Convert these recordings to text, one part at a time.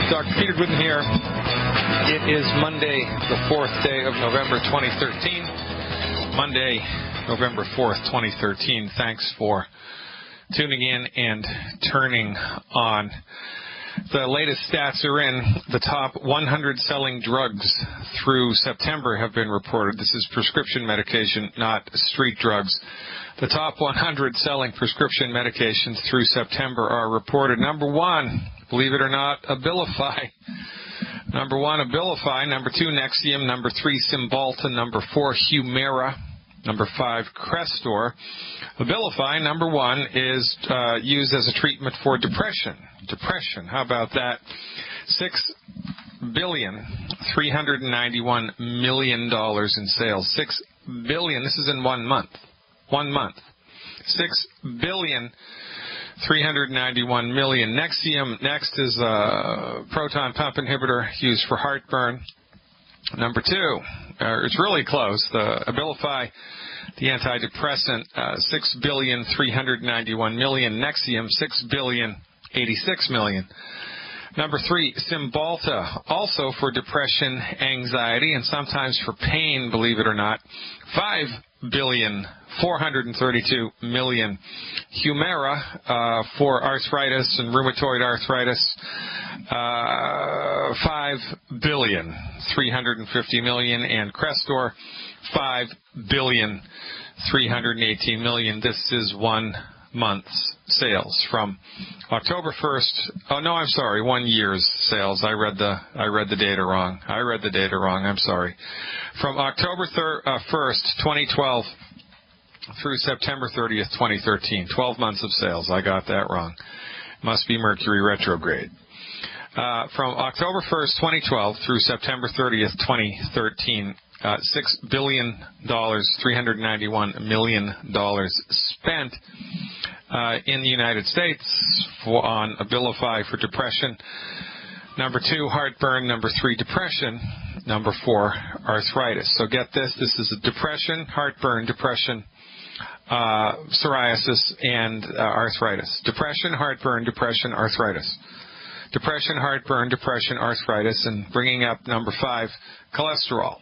Dr. Peter Glidden here. It is Monday, the 4th day of November 2013. Monday, November 4th, 2013. Thanks for tuning in and turning on. The latest stats are in. The top 100 selling drugs through September have been reported. This is prescription medication, not street drugs. The top 100 selling prescription medications through September are reported. Number one, believe it or not, Abilify. Number one, Abilify. Number two, Nexium. Number three, Cymbalta. Number four, Humira. Number five, Crestor. Abilify, number one, is used as a treatment for depression. Depression, how about that? $6,391 million in sales. $6 billion. This is in 1 month. 1 month. $6,391 million. Nexium, next is a proton pump inhibitor used for heartburn. Number two, it's really close. The Abilify, the antidepressant, $6,391 million. Nexium, $6,086 million. Number three, Cymbalta, also for depression, anxiety, and sometimes for pain, believe it or not, $5,432 million. Humira, for arthritis and rheumatoid arthritis, $5,350 million, and Crestor, $5,318 million. This is 1 month's sales from October 1st. Oh no, I'm sorry, 1 year's sales. I read the data wrong. I'm sorry. From October 1st, 2012 through September 30th, 2013. 12 months of sales. I got that wrong. Must be Mercury retrograde. From October 1st, 2012 through September 30th, 2013, $6 billion, $391 million spent in the United States on Abilify for depression. Number two, heartburn. Number three, depression. Number four, arthritis. So get this. This is a depression, heartburn, depression, psoriasis, and arthritis. Depression, heartburn, depression, arthritis. Depression, heartburn, depression, arthritis, and bringing up number five, cholesterol.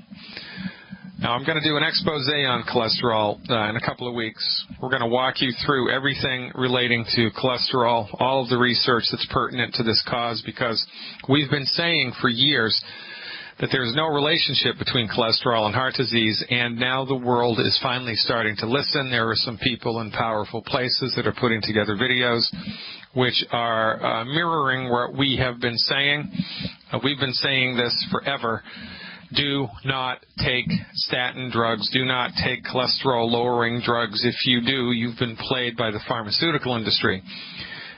Now, I'm going to do an expose on cholesterol in a couple of weeks. We're going to walk you through everything relating to cholesterol, all of the research that's pertinent to this cause, because we've been saying for years that there's no relationship between cholesterol and heart disease, and now the world is finally starting to listen. There are some people in powerful places that are putting together videos which are mirroring what we have been saying. We've been saying this forever. Do not take statin drugs. Do not take cholesterol-lowering drugs. If you do, you've been played by the pharmaceutical industry,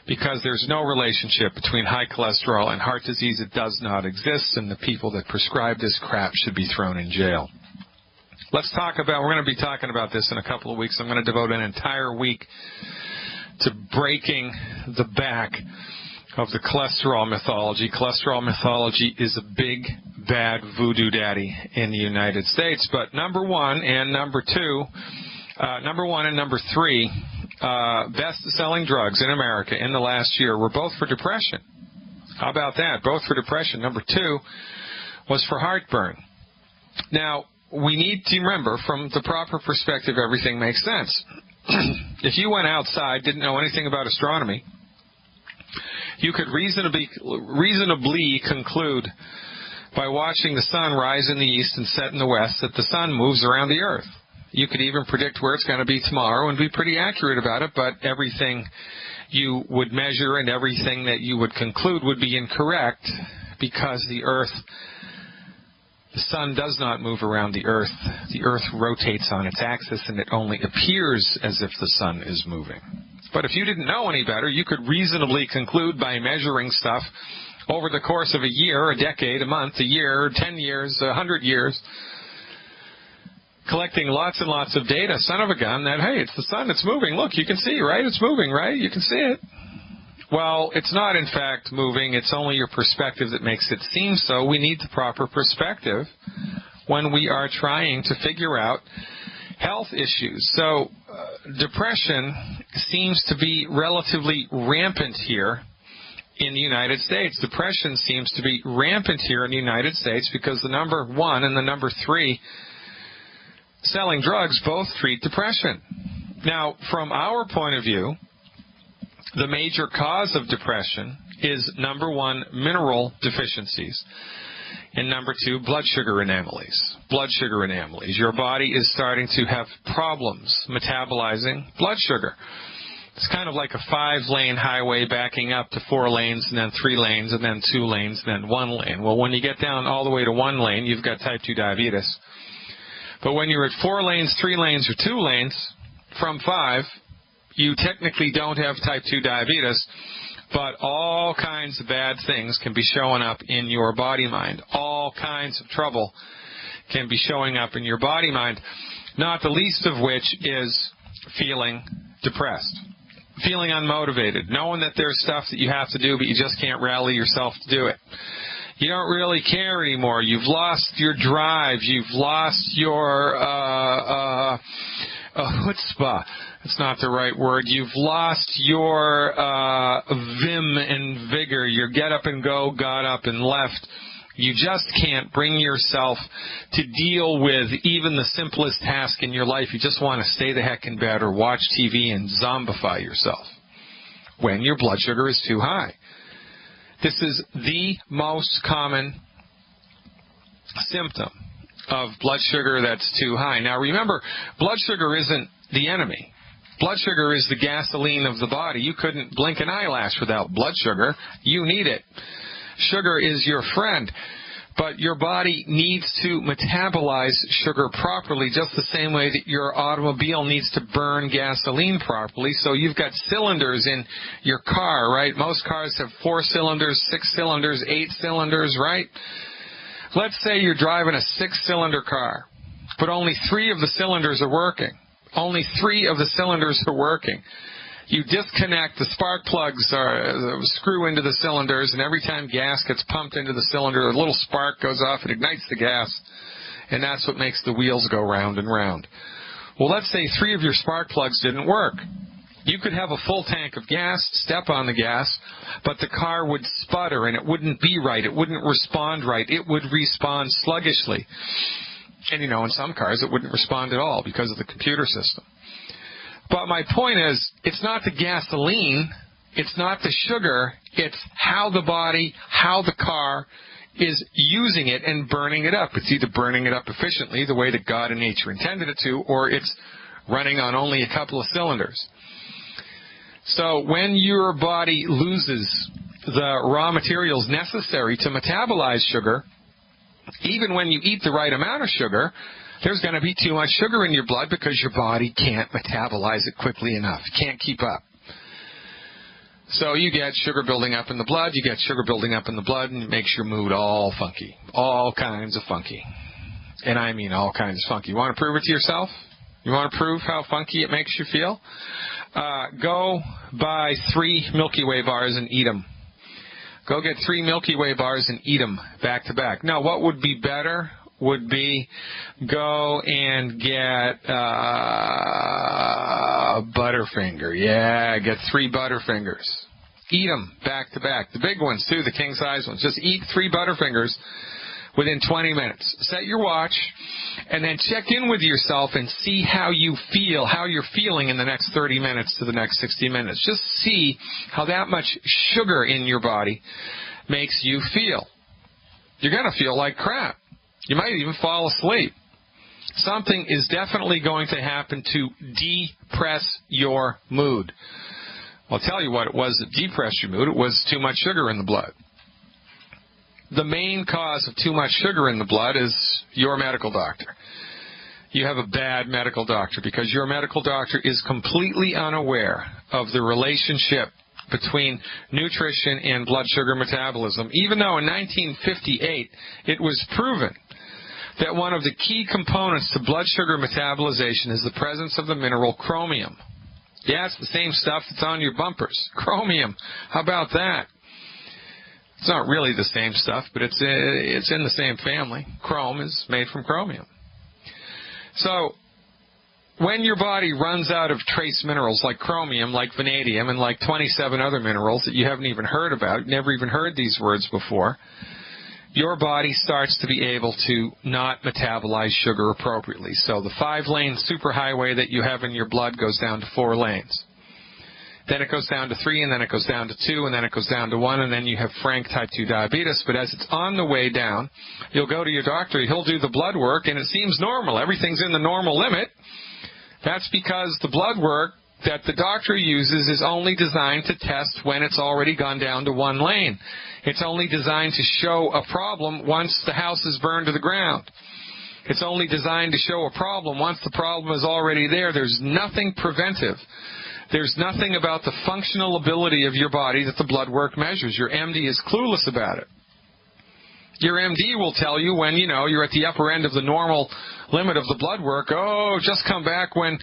because there's no relationship between high cholesterol and heart disease. It does not exist, and the people that prescribe this crap should be thrown in jail. We're going to be talking about this in a couple of weeks. I'm going to devote an entire week to breaking the back of the cholesterol mythology. Cholesterol mythology is a big, bad voodoo daddy in the United States. But number one and number three best-selling drugs in America in the last year were both for depression. How about that? Both for depression. Number two was for heartburn. Now, we need to remember, from the proper perspective, everything makes sense. If you went outside, didn't know anything about astronomy, you could reasonably conclude by watching the sun rise in the east and set in the west that the sun moves around the earth. You could even predict where it's going to be tomorrow and be pretty accurate about it, but everything you would measure and everything that you would conclude would be incorrect, because the sun does not move around the earth. The earth rotates on its axis, and it only appears as if the sun is moving. But if you didn't know any better, you could reasonably conclude by measuring stuff over the course of a year, a decade, a month, a year, 10 years, 100 years, collecting lots and lots of data, son of a gun, that, hey, it's the sun, it's moving. Look, you can see, right? It's moving, right? You can see it. Well, it's not, in fact, moving. It's only your perspective that makes it seem so. We need the proper perspective when we are trying to figure out health issues. So depression seems to be relatively rampant here in the United States. Depression seems to be rampant here in the United States because the number 1 and the number 3 selling drugs both treat depression. Now, from our point of view, the major cause of depression is number 1, mineral deficiencies, and number 2, blood sugar anomalies. Blood sugar anomalies. Your body is starting to have problems metabolizing blood sugar. It's kind of like a 5-lane highway backing up to 4 lanes, and then 3 lanes, and then 2 lanes, and then 1 lane. Well, when you get down all the way to 1 lane, you've got type 2 diabetes. But when you're at 4 lanes, 3 lanes, or 2 lanes from 5, you technically don't have type 2 diabetes, but all kinds of bad things can be showing up in your body-mind. All kinds of trouble can be showing up in your body-mind, not the least of which is feeling depressed, feeling unmotivated, knowing that there's stuff that you have to do, but you just can't rally yourself to do it. You don't really care anymore. You've lost your drive. You've lost your chutzpah. It's not the right word. You've lost your vim and vigor. Your get up and go got up and left. You just can't bring yourself to deal with even the simplest task in your life. You just want to stay the heck in bed or watch TV and zombify yourself when your blood sugar is too high. This is the most common symptom of blood sugar that's too high. Now remember, blood sugar isn't the enemy. Blood sugar is the gasoline of the body. You couldn't blink an eyelash without blood sugar. You need it. Sugar is your friend. But your body needs to metabolize sugar properly, just the same way that your automobile needs to burn gasoline properly. So you've got cylinders in your car, right? Most cars have 4 cylinders, 6 cylinders, 8 cylinders, right? Let's say you're driving a 6-cylinder car, but only 3 of the cylinders are working. Only 3 of the cylinders are working. You disconnect, the spark plugs screw into the cylinders, and every time gas gets pumped into the cylinder, a little spark goes off, it ignites the gas, and that's what makes the wheels go round and round. Well, let's say 3 of your spark plugs didn't work. You could have a full tank of gas, step on the gas, but the car would sputter, and it wouldn't be right. It wouldn't respond right. It would respond sluggishly. And, you know, in some cars, it wouldn't respond at all because of the computer system. But my point is, it's not the gasoline, it's not the sugar, it's how the body, how the car is using it and burning it up. It's either burning it up efficiently, the way that God and nature intended it to, or it's running on only a couple of cylinders. So when your body loses the raw materials necessary to metabolize sugar, even when you eat the right amount of sugar, there's going to be too much sugar in your blood because your body can't metabolize it quickly enough. It can't keep up. So you get sugar building up in the blood, and it makes your mood all funky. All kinds of funky. And I mean all kinds of funky. You want to prove it to yourself? You want to prove how funky it makes you feel? Go buy 3 Milky Way bars and eat them. Go get 3 Milky Way bars and eat them back to back. Now, what would be better would be go and get Butterfinger. Yeah, get 3 Butterfingers. Eat them back to back. The big ones, too, the king-size ones. Just eat 3 Butterfingers within 20 minutes. Set your watch, and then check in with yourself and see how you feel, how you're feeling in the next 30 minutes to the next 60 minutes. Just see how that much sugar in your body makes you feel. You're going to feel like crap. You might even fall asleep. Something is definitely going to happen to depress your mood. I'll tell you what it was that depressed your mood. It was too much sugar in the blood. The main cause of too much sugar in the blood is your medical doctor. You have a bad medical doctor because your medical doctor is completely unaware of the relationship between nutrition and blood sugar metabolism, even though in 1958 it was proven that one of the key components to blood sugar metabolization is the presence of the mineral chromium. Yeah, it's the same stuff that's on your bumpers. Chromium. How about that? It's not really the same stuff, but it's in the same family. Chrome is made from chromium. So when your body runs out of trace minerals like chromium, like vanadium, and like 27 other minerals that you haven't even heard about, never even heard these words before, your body starts to be able to not metabolize sugar appropriately. So the 5-lane superhighway that you have in your blood goes down to 4 lanes. Then it goes down to 3, and then it goes down to 2, and then it goes down to 1, and then you have frank type 2 diabetes. But as it's on the way down, you'll go to your doctor, he'll do the blood work, and it seems normal. Everything's in the normal limit. That's because the blood work that the doctor uses is only designed to test when it's already gone down to 1 lane. It's only designed to show a problem once the house is burned to the ground. It's only designed to show a problem once the problem is already there. There's nothing preventive. There's nothing about the functional ability of your body that the blood work measures. Your MD is clueless about it. Your MD will tell you when, you're at the upper end of the normal limit of the blood work, just come back when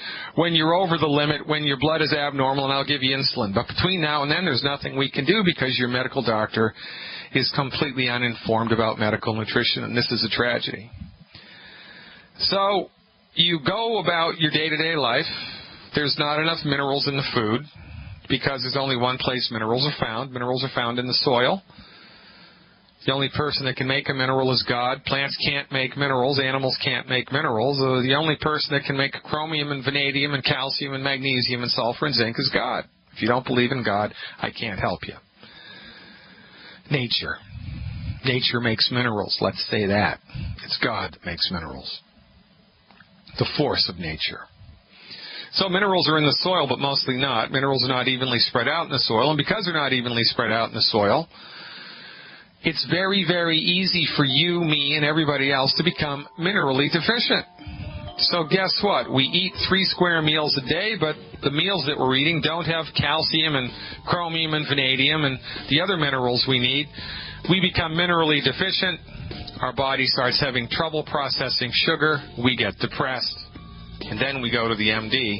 you're over the limit, when your blood is abnormal, and I'll give you insulin. But between now and then, there's nothing we can do because your medical doctor is completely uninformed about medical nutrition, and this is a tragedy. So you go about your day-to-day life. There's not enough minerals in the food because there's only one place minerals are found. Minerals are found in the soil. The only person that can make a mineral is God. Plants can't make minerals. Animals can't make minerals. The only person that can make chromium and vanadium and calcium and magnesium and sulfur and zinc is God. If you don't believe in God, I can't help you. Nature. Nature makes minerals. Let's say that. It's God that makes minerals. The force of nature. So minerals are in the soil, but mostly not. Minerals are not evenly spread out in the soil. And because they're not evenly spread out in the soil, it's very, very easy for you, me, and everybody else to become minerally deficient. So guess what? We eat 3 square meals a day, but the meals that we're eating don't have calcium and chromium and vanadium and the other minerals we need. We become minerally deficient. Our body starts having trouble processing sugar. We get depressed. And then we go to the MD.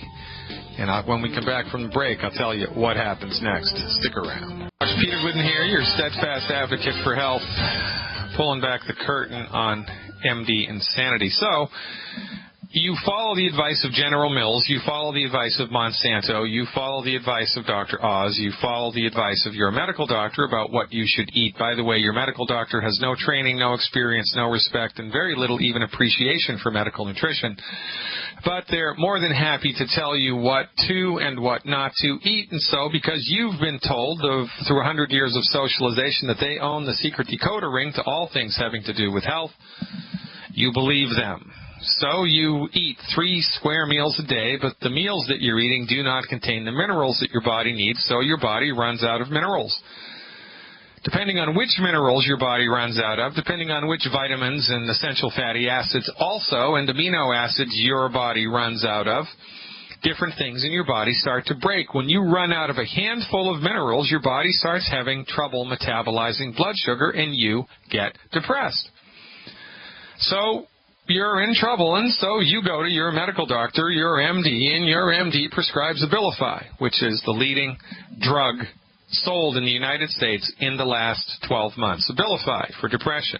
And when we come back from the break, I'll tell you what happens next. Stick around. Peter Glidden here, your steadfast advocate for health, pulling back the curtain on MD insanity. So, you follow the advice of General Mills, you follow the advice of Monsanto, you follow the advice of Dr. Oz, you follow the advice of your medical doctor about what you should eat. By the way, your medical doctor has no training, no experience, no respect, and very little even appreciation for medical nutrition. But they're more than happy to tell you what to and what not to eat. And so, because you've been told through 100 years of socialization that they own the secret decoder ring to all things having to do with health, you believe them. So you eat 3 square meals a day, but the meals that you're eating do not contain the minerals that your body needs, so your body runs out of minerals. Depending on which minerals your body runs out of, depending on which vitamins and essential fatty acids also, and amino acids your body runs out of, different things in your body start to break. When you run out of a handful of minerals, your body starts having trouble metabolizing blood sugar, and you get depressed. So you're in trouble, and so you go to your medical doctor, your MD, and your MD prescribes Abilify, which is the leading drug sold in the United States in the last 12 months. Abilify for depression.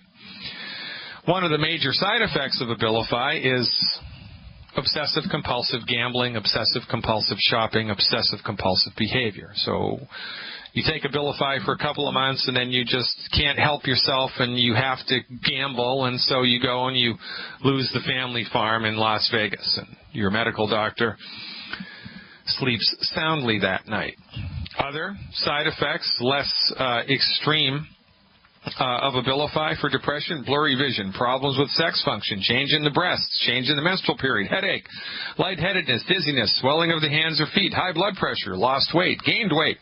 One of the major side effects of Abilify is obsessive-compulsive gambling, obsessive-compulsive shopping, obsessive-compulsive behavior. So you take Abilify for a couple of months, and then you just can't help yourself, and you have to gamble, and so you go and you lose the family farm in Las Vegas, and your medical doctor sleeps soundly that night. Other side effects, less extreme, of Abilify for depression: blurry vision, problems with sex function, change in the breasts, change in the menstrual period, headache, lightheadedness, dizziness, swelling of the hands or feet, high blood pressure, lost weight, gained weight,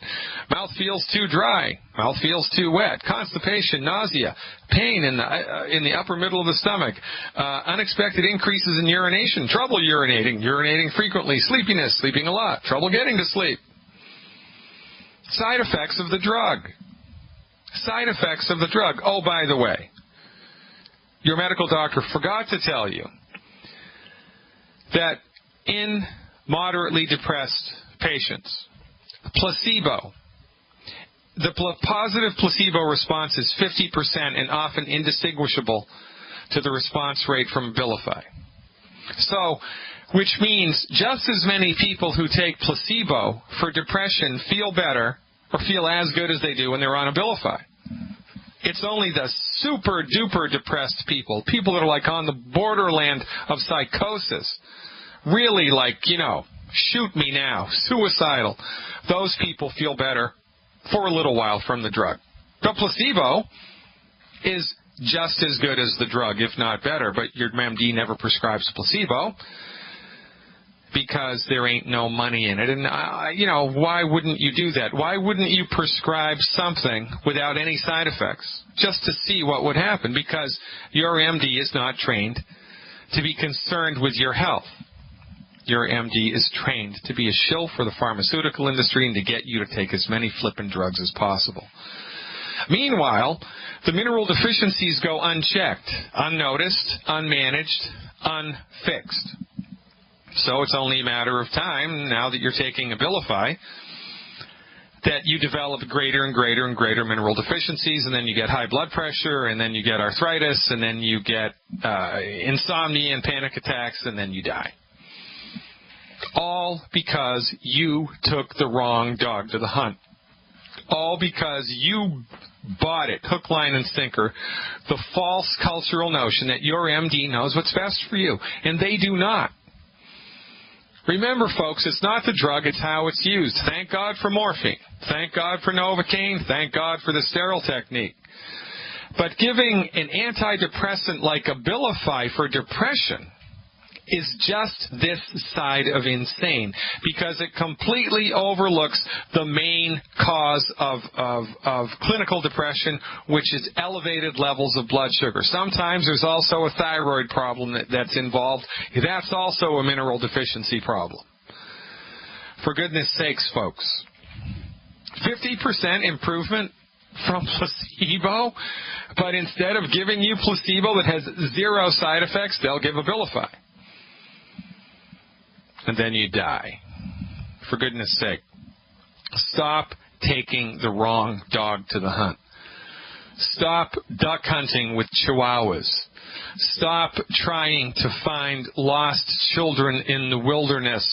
mouth feels too dry, mouth feels too wet, constipation, nausea, pain in the upper middle of the stomach, unexpected increases in urination, trouble urinating frequently, sleepiness, sleeping a lot, trouble getting to sleep. Side effects of the drug. Side effects of the drug. Oh, by the way, your medical doctor forgot to tell you that in moderately depressed patients, placebo, the positive placebo response is 50% and often indistinguishable to the response rate from Abilify. So which means just as many people who take placebo for depression feel better or feel as good as they do when they're on Abilify. It's only the super-duper depressed people, people that are like on the borderland of psychosis, really like, shoot me now, suicidal. Those people feel better for a little while from the drug. The placebo is just as good as the drug, if not better, but your MD never prescribes placebo because there ain't no money in it. And, why wouldn't you do that? Why wouldn't you prescribe something without any side effects just to see what would happen? Because your MD is not trained to be concerned with your health. Your MD is trained to be a shill for the pharmaceutical industry and to get you to take as many flippin' drugs as possible. Meanwhile, the mineral deficiencies go unchecked, unnoticed, unmanaged, unfixed. So it's only a matter of time, now that you're taking Abilify, that you develop greater and greater and greater mineral deficiencies, and then you get high blood pressure, and then you get arthritis, and then you get insomnia and panic attacks, and then you die. All because you took the wrong dog to the hunt. All because you bought it, hook, line, and sinker, the false cultural notion that your MD knows what's best for you, and they do not. Remember, folks, it's not the drug, it's how it's used. Thank God for morphine. Thank God for Novocaine. Thank God for the sterile technique. But giving an antidepressant like Abilify for depression is just this side of insane, because it completely overlooks the main cause of clinical depression, which is elevated levels of blood sugar. Sometimes there's also a thyroid problem that's involved. That's also a mineral deficiency problem. For goodness sakes, folks, 50% improvement from placebo, but instead of giving you placebo that has zero side effects, they'll give Abilify. And then you die. For goodness sake, stop taking the wrong dog to the hunt. Stop duck hunting with chihuahuas. Stop trying to find lost children in the wilderness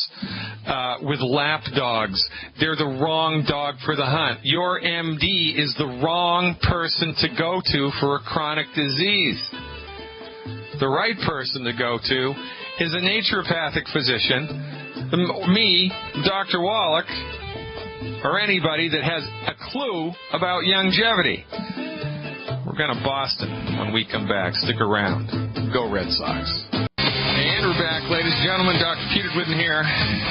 with lap dogs. They're the wrong dog for the hunt. Your MD is the wrong person to go to for a chronic disease. The right person to go to is a naturopathic physician, me, Dr. Wallach, or anybody that has a clue about longevity. We're going to Boston when we come back. Stick around. Go Red Sox. Hey, and we're back, ladies and gentlemen. Dr. Peter Glidden here,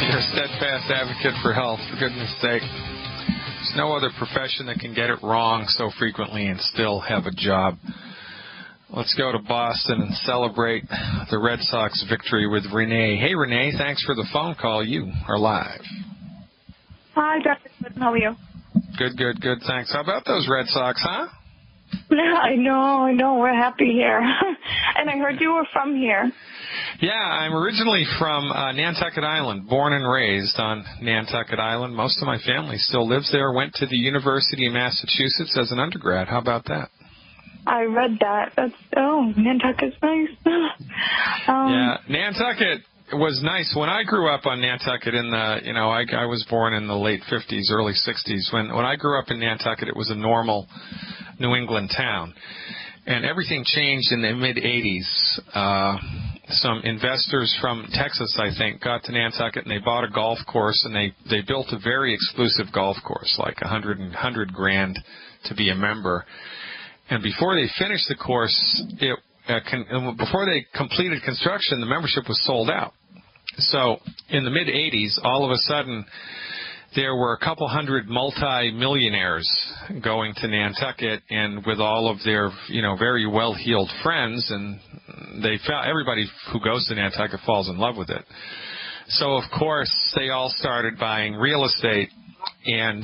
your steadfast advocate for health, for goodness sake. There's no other profession that can get it wrong so frequently and still have a job. Let's go to Boston and celebrate the Red Sox victory with Renee. Hey, Renee, thanks for the phone call. You are live. Hi, Dr. Glidden. How are you? Good, thanks. How about those Red Sox, huh? I know. We're happy here. And I heard you were from here. Yeah, I'm originally from Nantucket Island, born and raised on Nantucket Island. Most of my family still lives there. Went to the University of Massachusetts as an undergrad. How about that? I read that. Nantucket's nice. Yeah, Nantucket was nice. When I grew up on Nantucket in the, I was born in the late 50s, early 60s. When I grew up in Nantucket, it was a normal New England town. And everything changed in the mid-'80s. Some investors from Texas, I think, got to Nantucket and they bought a golf course, and they built a very exclusive golf course, like $100 grand to be a member. And before they finished the course, before they completed construction, the membership was sold out. So in the mid-'80s, all of a sudden, there were a couple hundred multi-millionaires going to Nantucket, and with all of their, very well-heeled friends, and they found everybody who goes to Nantucket falls in love with it. So, of course, they all started buying real estate, and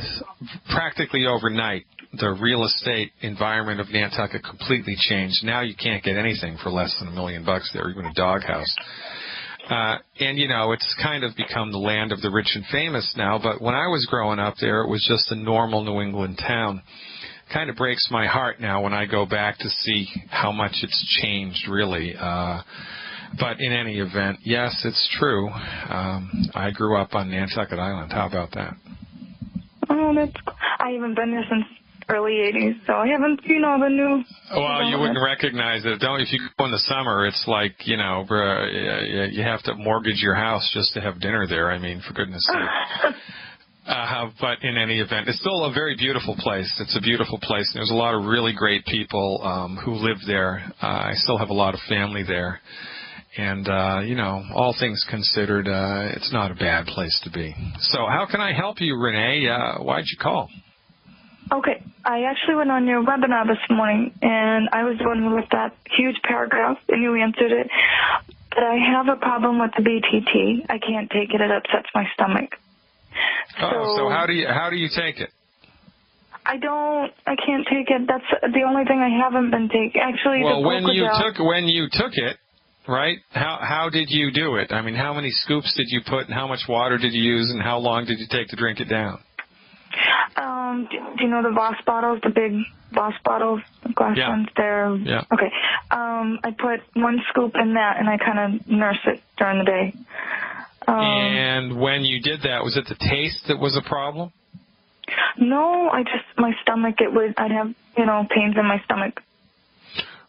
practically overnight, the real estate environment of Nantucket completely changed. Now you can't get anything for less than $1 million there, even a doghouse. And, it's kind of become the land of the rich and famous now, but when I was growing up there, it was just a normal New England town. Kind of breaks my heart now when I go back to see how much it's changed, really. But in any event, yes, it's true. I grew up on Nantucket Island. How about that? Oh, I haven't been there since early 80s, so I haven't seen all the new... Well, you wouldn't recognize it. Don't. If you go in the summer, it's like, you have to mortgage your house just to have dinner there. I mean, for goodness sake. But in any event, it's still a very beautiful place. It's a beautiful place. There's a lot of really great people who live there. I still have a lot of family there. And, all things considered, it's not a bad place to be. So how can I help you, Renee? Why'd you call? Okay. I actually went on your webinar this morning, and I was the one who left that huge paragraph, and you answered it. But I have a problem with the BTT. I can't take it. It upsets my stomach. So how do you take it? I can't take it. That's the only thing I haven't been taking. Actually, well, when you took it, right? How did you do it? I mean, how many scoops did you put, and how much water did you use, and how long did you take to drink it down? Do you know the Voss bottles, the big Voss bottles, glass ones? Yeah. Okay. I put 1 scoop in that, and I kind of nurse it during the day. And when you did that, was it the taste that was a problem? No, my stomach, I'd have, pains in my stomach.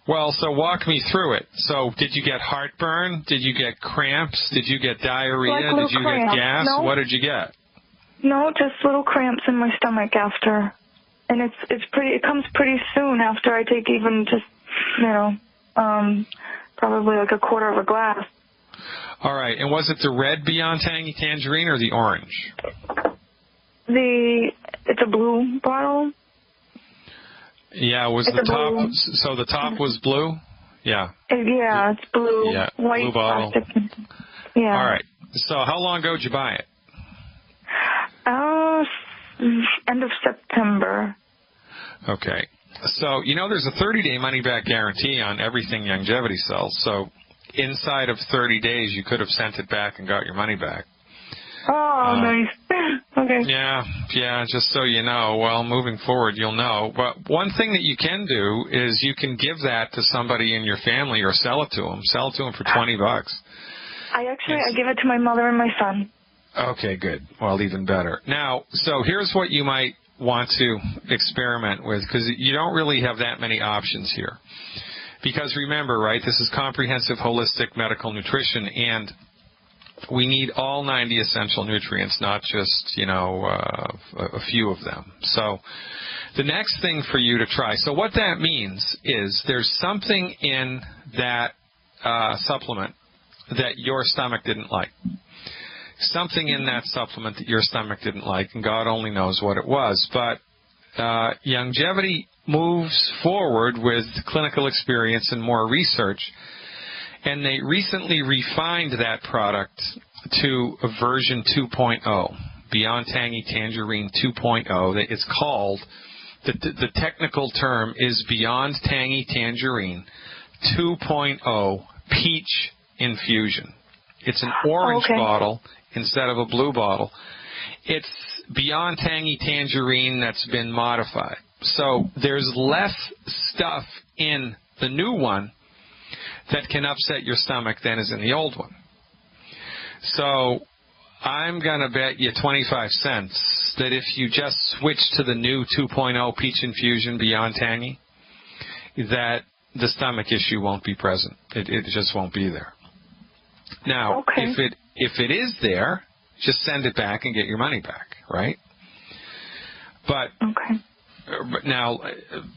Well, so walk me through it. So did you get heartburn? Did you get cramps? Did you get diarrhea? Did you get gas? No. What did you get? No, just little cramps in my stomach after. And it comes pretty soon after I take even just, probably like a quarter of a glass. All right. And was it the red Beyond Tangy Tangerine or the orange? It's a blue bottle. Yeah, was the top, so the top was blue? Yeah. Yeah, it's blue. Yeah, white blue bottle. plastic. Yeah. All right. So how long ago did you buy it? End of September. Okay. So, there's a 30-day money-back guarantee on everything Longevity sells. So inside of 30 days, you could have sent it back and got your money back. Oh, nice. Okay. Yeah, just so you know. Well, moving forward, you'll know. But one thing that you can do is you can give that to somebody in your family or sell it to them. Sell it to them for $20. I give it to my mother and my son. Okay, good. Well, even better. Now, so here's what you might want to experiment with, because you don't really have that many options here. Because remember, right, this is comprehensive holistic medical nutrition, and we need all 90 essential nutrients, not just, a few of them. So the next thing for you to try, so what that means is there's something in that supplement that your stomach didn't like. Something in that supplement that your stomach didn't like, and God only knows what it was. But Longevity moves forward with clinical experience and more research, and they recently refined that product to a version 2.0, Beyond Tangy Tangerine 2.0. It's called, the technical term is Beyond Tangy Tangerine 2.0 Peach Infusion. It's an orange bottle instead of a blue bottle. It's Beyond Tangy Tangerine that's been modified. So there's less stuff in the new one that can upset your stomach than is in the old one. So I'm going to bet you 25 cents that if you just switch to the new 2.0 Peach Infusion Beyond Tangy, that the stomach issue won't be present. It just won't be there. Now, if it is there, just send it back and get your money back, right? But now,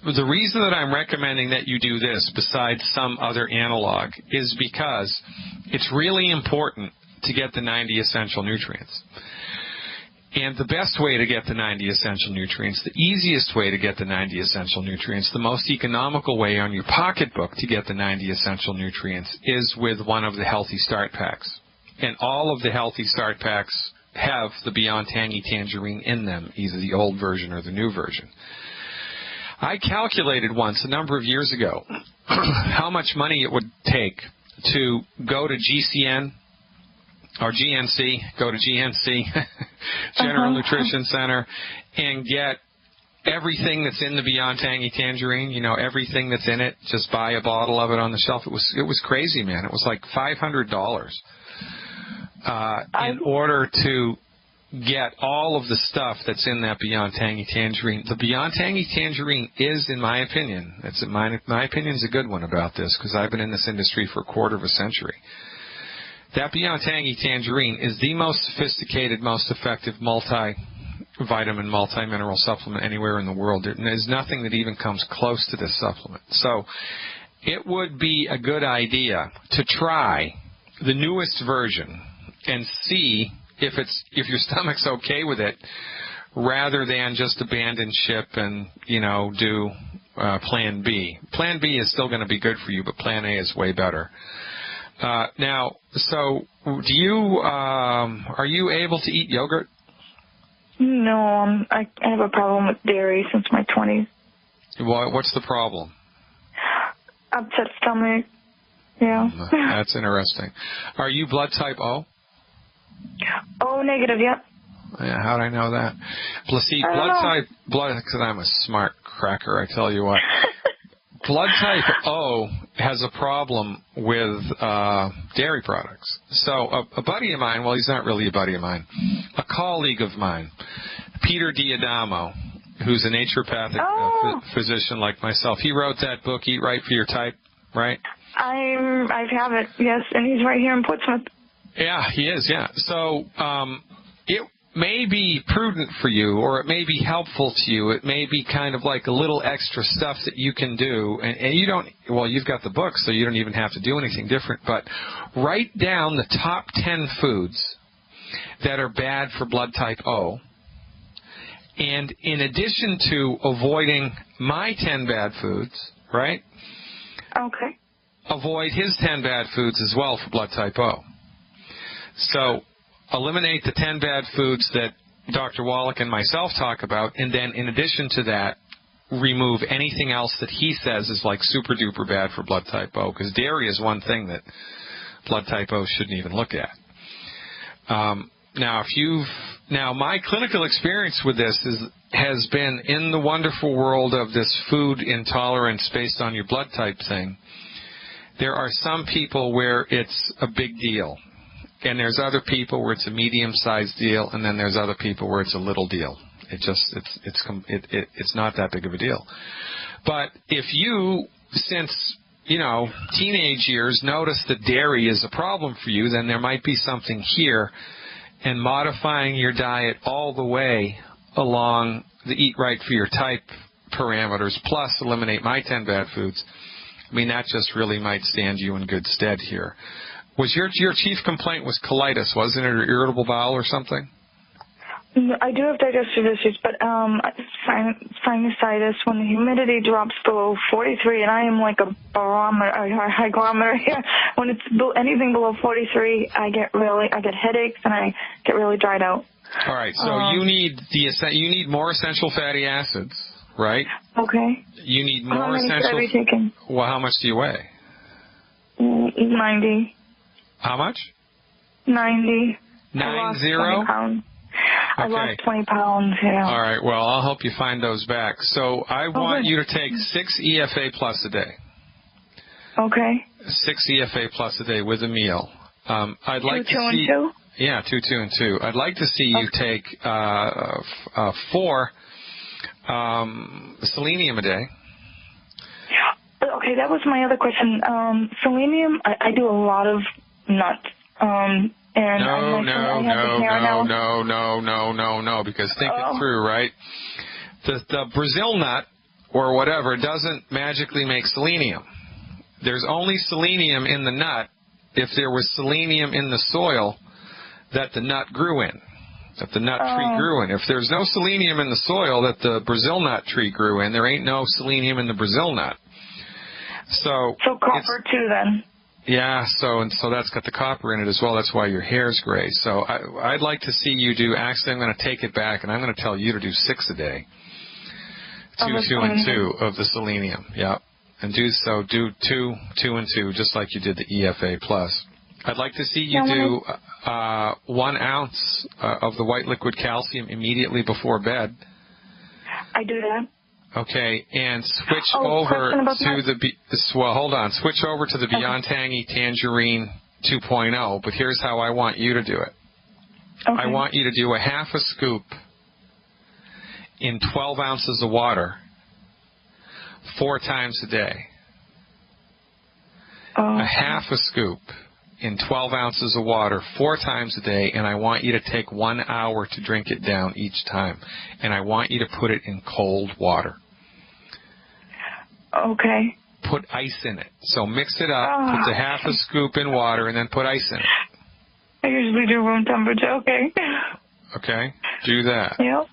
the reason that I'm recommending that you do this, besides some other analog, is because it's really important to get the 90 essential nutrients. And the best way to get the 90 essential nutrients, the easiest way to get the 90 essential nutrients, the most economical way on your pocketbook to get the 90 essential nutrients is with one of the Healthy Start Packs. And all of the Healthy Start Packs have the Beyond Tangy Tangerine in them, either the old version or the new version. I calculated once, a number of years ago, how much money it would take to go to GCN or GNC, go to GNC, General Nutrition Center, and get everything that's in the Beyond Tangy Tangerine, you know, everything that's in it, just buy a bottle of it on the shelf. It was crazy, man. It was like $500 in order to get all of the stuff that's in that Beyond Tangy Tangerine. The Beyond Tangy Tangerine is, in my opinion, my opinion is a good one about this because I've been in this industry for a quarter of a century. That Beyond Tangy Tangerine is the most sophisticated, most effective multivitamin, multi-mineral supplement anywhere in the world. There's nothing that even comes close to this supplement. So it would be a good idea to try the newest version and see if your stomach's okay with it, rather than just abandon ship and, you know, do Plan B. Plan B is still going to be good for you, but Plan A is way better. Now, so do you are you able to eat yogurt? No, I have a problem with dairy since my 20s. What's the problem? Upset stomach. Yeah. That's interesting. Are you blood type O? Oh, negative, yep. Yeah, how'd I know that? See, because I'm a smart cracker, I tell you what. Blood type O has a problem with dairy products. So a buddy of mine, well, he's not really a buddy of mine, a colleague of mine, Peter Diadamo, who's a naturopathic physician like myself, he wrote that book, Eat Right for Your Type, right? I have it, yes, and he's right here in Portsmouth. Yeah, he is, yeah. So it may be prudent for you, or it may be helpful to you. It may be kind of like a little extra stuff that you can do. And you don't, well, you've got the book, so you don't even have to do anything different. But write down the top 10 foods that are bad for blood type O. And in addition to avoiding my 10 bad foods, right? Okay. Avoid his 10 bad foods as well for blood type O. So eliminate the 10 bad foods that Dr. Wallach and myself talk about, and then in addition to that, remove anything else that he says is like super duper bad for blood type O, because dairy is one thing that blood type O shouldn't even look at. Now my clinical experience with this has been in the wonderful world of this food intolerance based on your blood type thing. There are some people where it's a big deal. And there's other people where it's a medium-sized deal, and then there's other people where it's a little deal. It's not that big of a deal. But if you, since, you know, teenage years, notice that dairy is a problem for you, then there might be something here. And modifying your diet all the way along the Eat Right for Your Type parameters, plus eliminate my 10 bad foods, I mean, that just really might stand you in good stead here. Was your chief complaint was colitis, wasn't it, or irritable bowel or something? I do have digestive issues, but sinusitis when the humidity drops below 43, and I am like a hygrometer here. When it's anything below 43, I get headaches and I get really dried out. All right, so you need more essential fatty acids, right? Okay. You need more how many essential. Should I be taking? Well, how much do you weigh? 90. How much? 90. 90? I lost 20 pounds. Okay. I lost 20 pounds, yeah. All right, well, I'll help you find those back. So I want you to take 6 EFA plus a day. Okay. 6 EFA plus a day with a meal. I'd like to see... 2, 2, and 2? Yeah, 2, 2, and 2. I'd like to see you take 4 selenium a day. Okay, that was my other question. Selenium, I do a lot of nuts. No, because think it through, right? The Brazil nut or whatever doesn't magically make selenium. There's only selenium in the nut if there was selenium in the soil that the nut grew in, that the nut tree grew in. If there's no selenium in the soil that the Brazil nut tree grew in, there ain't no selenium in the Brazil nut. So copper too, then. Yeah, so that's got the copper in it as well. That's why your hair's gray. So I'd like to see you do. Actually, I'm going to take it back, and I'm going to tell you to do 6 a day. 2, 2, and 2 of the selenium. Yeah, and do 2, 2, and 2, just like you did the EFA plus. I'd like to see you do 1 ounce of the white liquid calcium immediately before bed. I do that. Okay, and switch question about to switch over to the Beyond Tangy Tangerine 2.0, but here's how I want you to do it. Okay. I want you to do a half a scoop in 12 ounces of water 4 times a day. A half a scoop in 12 ounces of water 4 times a day, and I want you to take 1 hour to drink it down each time. And I want you to put it in cold water. Okay. Put ice in it. So mix it up, put the half a scoop in water, and then put ice in it. I usually do room temperature. Okay. Okay? Do that. Yep.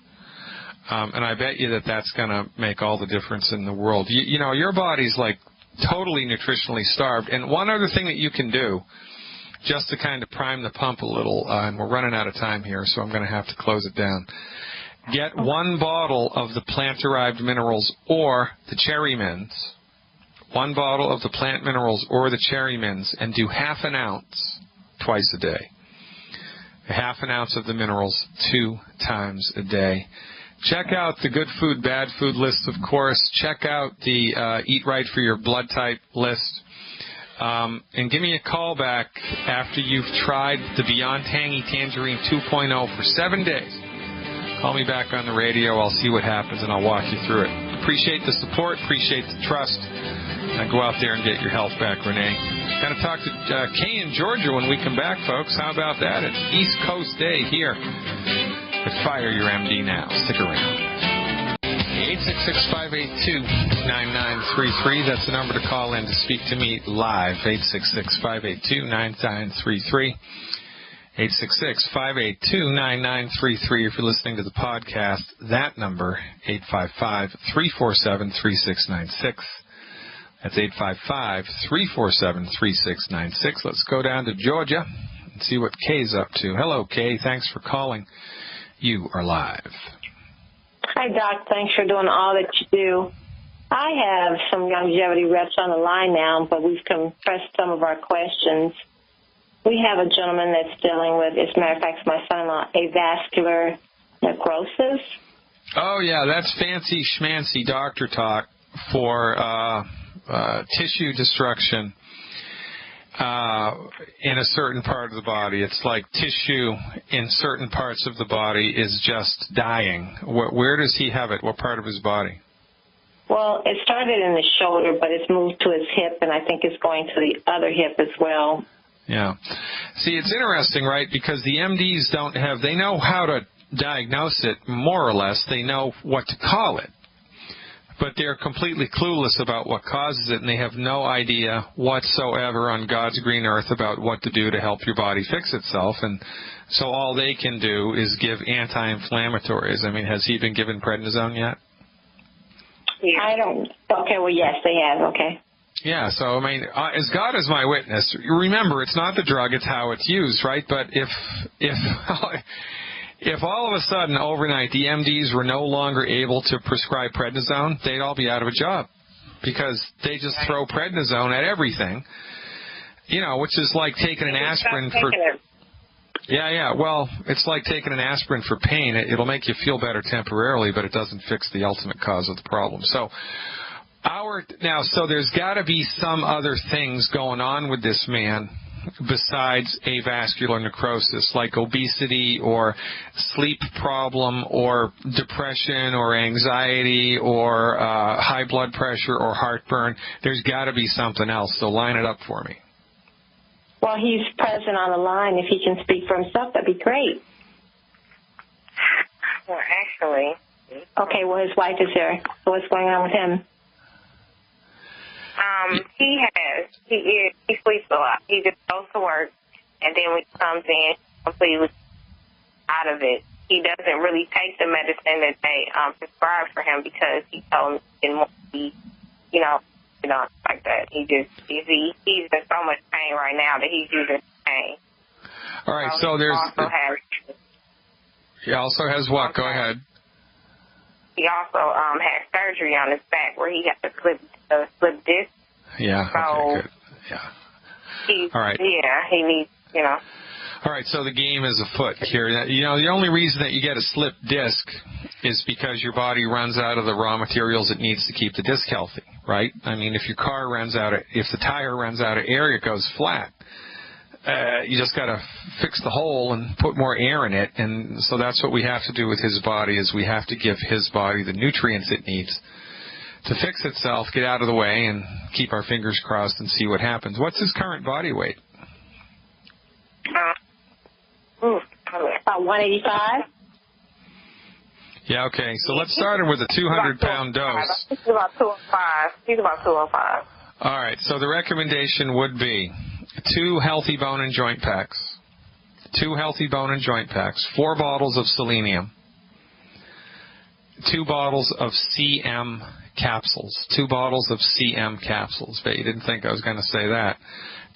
And I bet you that's going to make all the difference in the world. You know, your body's like totally nutritionally starved. And one other thing that you can do, just to kind of prime the pump a little, and we're running out of time here, so I'm going to have to close it down. Get 1 bottle of the plant-derived minerals or the cherry mints. 1 bottle of the plant minerals or the cherry mints, and do half an ounce twice a day. Half an ounce of the minerals 2 times a day. Check out the good food, bad food list, of course. Check out the Eat Right for Your Blood Type list. And give me a call back after you've tried the Beyond Tangy Tangerine 2.0 for 7 days. Call me back on the radio. I'll see what happens, and I'll walk you through it. Appreciate the support. Appreciate the trust. And go out there and get your health back, Renee. Going to talk to Kay in Georgia when we come back, folks. How about that? It's East Coast Day here at Fire Your MD Now. Stick around. 866-582-9933. That's the number to call in to speak to me live. 866-582-9933. 866-582-9933. If you're listening to the podcast, that number, 855-347-3696. That's 855-347-3696. Let's go down to Georgia and see what Kay's up to. Hello, Kay. Thanks for calling. You are live. Hi, Doc. Thanks for doing all that you do. I have some longevity reps on the line now, but we've compressed some of our questions. We have a gentleman that's dealing with, as a matter of fact, my son-in-law, avascular necrosis. Oh, yeah, that's fancy schmancy doctor talk for tissue destruction in a certain part of the body. It's like tissue in certain parts of the body is just dying. Where does he have it? What part of his body? Well, it started in the shoulder, but it's moved to his hip, and I think it's going to the other hip as well. Yeah. See, it's interesting, right? Because the MDs they know how to diagnose it, more or less. They know what to call it. But they're completely clueless about what causes it, and they have no idea whatsoever on God's green earth about what to do to help your body fix itself. And so all they can do is give anti-inflammatories. I mean, has he been given prednisone yet? Yeah. I don't. Okay, well, yes, they have. Okay. Yeah, so, I mean, as God is my witness, remember, it's not the drug, it's how it's used, right? But if all of a sudden, overnight, the MDs were no longer able to prescribe prednisone, they'd all be out of a job because they just throw prednisone at everything, you know, which is like taking an aspirin for... Yeah, well, it's like taking an aspirin for pain. It'll make you feel better temporarily, but it doesn't fix the ultimate cause of the problem. So there's got to be some other things going on with this man besides avascular necrosis, like obesity or sleep problem or depression or anxiety or high blood pressure or heartburn. There's got to be something else, so line it up for me. Well, he's present on the line. If he can speak for himself, that'd be great. Well, actually... Okay, well, his wife is here. So what's going on with him? He sleeps a lot. He just goes to work, and then when he comes in, completely out of it. He doesn't really take the medicine that they prescribe for him because he told him he didn't want to be, like that. He's in so much pain right now that he's using pain. All right, so there's... He also has what? Go ahead. He also had surgery on his back where he had to slip disc. Yeah, so okay, good. Yeah. All right. Yeah, he needs, All right, so the game is afoot here. The only reason that you get a slip disc is because your body runs out of the raw materials it needs to keep the disc healthy, right? I mean, if your car runs out of, if the tire runs out of air, it goes flat. You just got to fix the hole and put more air in it, and so that's what we have to do with his body, is we have to give his body the nutrients it needs to fix itself, get out of the way, and keep our fingers crossed and see what happens. What's his current body weight? About 185. Yeah, okay. So let's start him with a 200-pound dose. He's about 205. He's about 205. All right. So the recommendation would be 2 healthy bone and joint packs, 2 healthy bone and joint packs, 4 bottles of selenium, 2 bottles of CM capsules, 2 bottles of CM capsules. Bet you didn't think I was going to say that.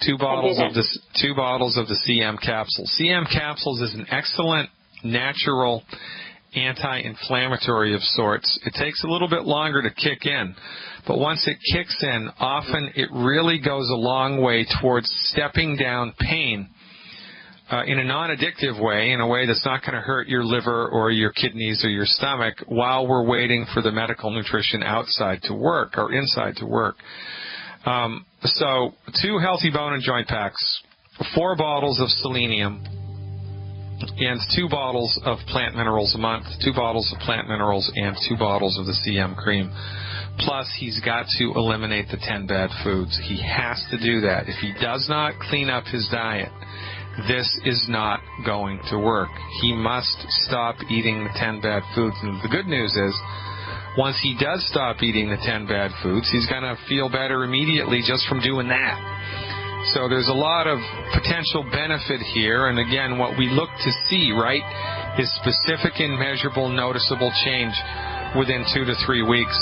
2 bottles of this, 2 bottles of the CM capsules. CM capsules is an excellent natural anti-inflammatory of sorts. It takes a little bit longer to kick in, but once it kicks in, often it really goes a long way towards stepping down pain in a non-addictive way, in a way that's not going to hurt your liver or your kidneys or your stomach while we're waiting for the medical nutrition outside to work or inside to work. So 2 healthy bone and joint packs, 4 bottles of selenium, and 2 bottles of plant minerals a month, 2 bottles of plant minerals, and 2 bottles of the CM cream. Plus, he's got to eliminate the 10 bad foods. He has to do that. If he does not clean up his diet, this is not going to work. He must stop eating the 10 bad foods. And the good news is, once he does stop eating the 10 bad foods, he's going to feel better immediately just from doing that. So there's a lot of potential benefit here, and again, what we look to see, right, is specific and measurable, noticeable change within 2 to 3 weeks.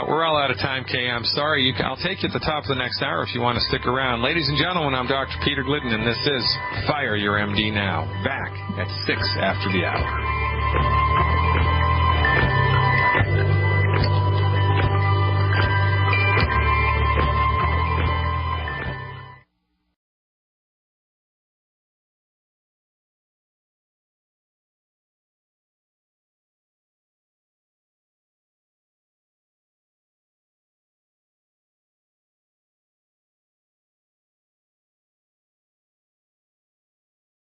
We're all out of time, Kay. I'm sorry. I'll take you at the top of the next hour if you want to stick around. Ladies and gentlemen, I'm Dr. Peter Glidden, and this is Fire Your MD Now. Back at 6 after the hour.